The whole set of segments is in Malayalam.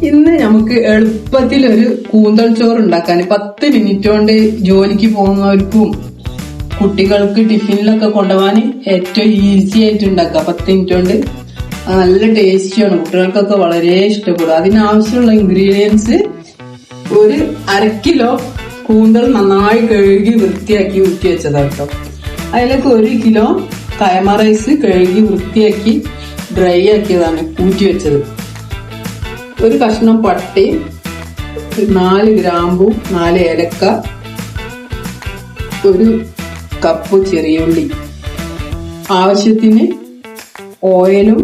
ഇന്ന് നമുക്ക് എളുപ്പത്തിലൊരു കൂന്തൽ ചോറ് ഉണ്ടാക്കാൻ 10 മിനിറ്റ് കൊണ്ട് ജോലിക്ക് പോകുന്നവർക്കും കുട്ടികൾക്ക് ടിഫിനിലൊക്കെ കൊണ്ടുപോകാൻ ഏറ്റവും ഈസി ആയിട്ട് ഉണ്ടാക്കാം. 10 മിനിറ്റ് കൊണ്ട് നല്ല ടേസ്റ്റിയാണ്, കുട്ടികൾക്കൊക്കെ വളരെ ഇഷ്ടപ്പെടും. അതിനാവശ്യമുള്ള ഇൻഗ്രീഡിയൻസ്: ഒരു 1/2 കിലോ കൂന്തൽ നന്നായി കഴുകി വൃത്തിയാക്കി ഊറ്റി വെച്ചതാട്ടോ. അതിലേക്ക് 1 കിലോ കൈമ റൈസ് കഴുകി വൃത്തിയാക്കി ഡ്രൈ ആക്കിയതാണ് ഊറ്റി വെച്ചത്. ഒരു കഷ്ണം പട്ടി, 4 ഗ്രാമ്പു, 4 ഏലക്ക, 1 കപ്പ് ചെറിയുള്ളി, ആവശ്യത്തിന് ഓയിലും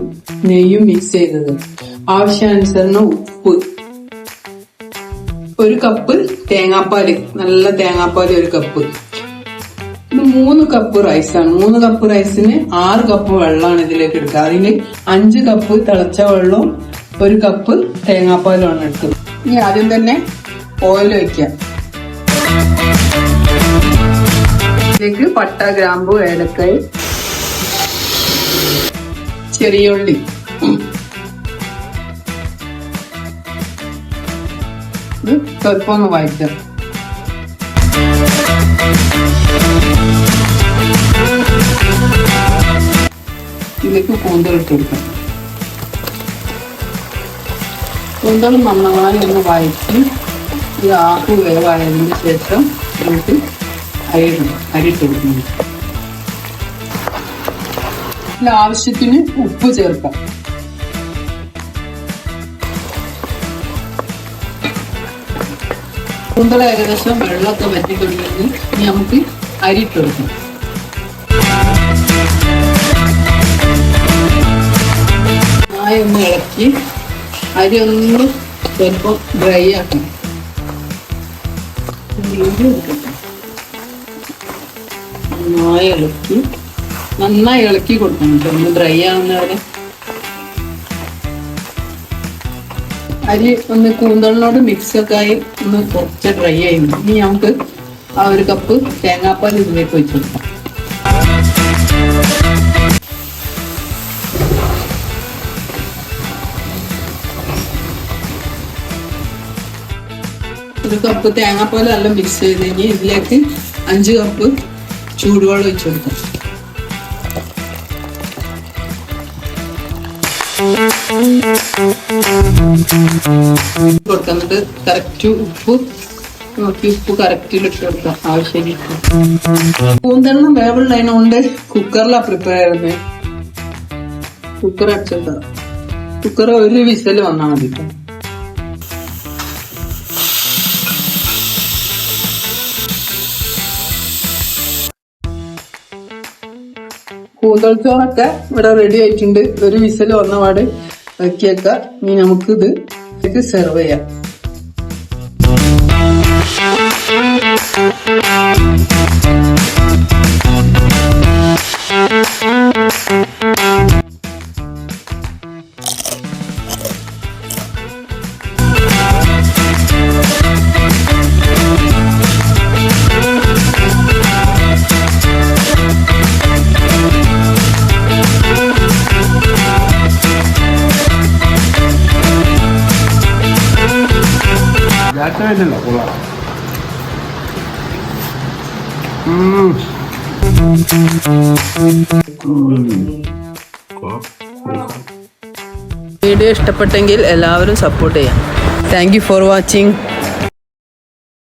നെയ്യും മിക്സ് ചെയ്തത്, ആവശ്യാനുസരണം ഉപ്പ്, 1 കപ്പ് തേങ്ങാപ്പാല്, നല്ല തേങ്ങാപ്പാല് 1 കപ്പ്. ഇത് 3 കപ്പ് റൈസാണ്. 3 കപ്പ് റൈസിന് 6 കപ്പ് വെള്ളമാണ് ഇതിലേക്ക് എടുക്കുക. അതിന് 5 കപ്പ് തിളച്ച വെള്ളവും 1 കപ്പ് തേങ്ങാപ്പാലുമാണ് എടുത്തത്. ഇനി ആദ്യം തന്നെ ഓയിൽ ഒഴിക്കാം. ഇതിലേക്ക് പട്ട, ഗ്രാമ്പു, ഏലക്കായ്, ചെറിയ ഉള്ളി, ഇത് സ്വല്പം ഒന്ന് വഴറ്റാം. ഇതിലേക്ക് കൂന്തൽ ഇട്ട് കൊടുക്കാം. കൂന്തൽ നന്നായി ഒന്ന് വഴറ്റി ഇത് ആപ്പ് വേവായതിന് ശേഷം നമുക്ക് അരിയിട്ട് കൊടുക്കുന്നു. ഇതിൽ ആവശ്യത്തിന് ഉപ്പ് ചേർക്കാം. കൂന്തൽ ഏകദേശം വെള്ളമൊക്കെ വറ്റി തുടങ്ങി ഇനി നമുക്ക് അരിയിട്ട് കൊടുക്കാം. നന്നായി ഒന്ന് ഇളക്കി അരി ഒന്ന് സ്വല്പം ഡ്രൈ ആക്കണം. നന്നായി ഇളക്കി കൊടുക്കണം. ഒന്ന് ഡ്രൈ ആവുന്നവരെ അരി ഒന്ന് കൂന്തളിനോട് മിക്സ് ഒക്കെ ആയി ഒന്ന് കുറച്ച് ഡ്രൈ ആയി. ഇനി നമുക്ക് ആ 1 കപ്പ് തേങ്ങാപ്പാൽ ഇതിലേക്ക് വെച്ച് കൊടുക്കാം. ഒരു കപ്പ് തേങ്ങാപ്പാൽ എല്ലാം മിക്സ് ചെയ്ത് കഴിഞ്ഞ് ഇതിലേക്ക് 5 കപ്പ് ചൂടുവെള്ളം ഒഴിച്ചു കൊടുക്കാം. എന്നിട്ട് കറക്റ്റ് ഉപ്പ് നോക്കി ഉപ്പ് കറക്റ്റിൽ ഇട്ട് കൊടുക്കാം. ആവശ്യമില്ല. കൂന്തലിന് വേവുള്ളതിനോണ്ട് കുക്കറിലാണ് പ്രിപ്പയർ ചെയ്യുന്നത്. കുക്കർ അടച്ചിട്ടാ. കുക്കർ 1 വിസിൽ വന്നാൽ മതി. കൂന്തൽ ചോറൊക്കെ ഇവിടെ റെഡി ആയിട്ടുണ്ട്. 1 വിസിൽ വന്ന പാട് വെക്കിയേക്ക. ഇനി നമുക്കിത് സെർവ് ചെയ്യാം. വീഡിയോ ഇഷ്ടപ്പെട്ടെങ്കിൽ എല്ലാവരും സപ്പോർട്ട് ചെയ്യാം. Thank you for watching.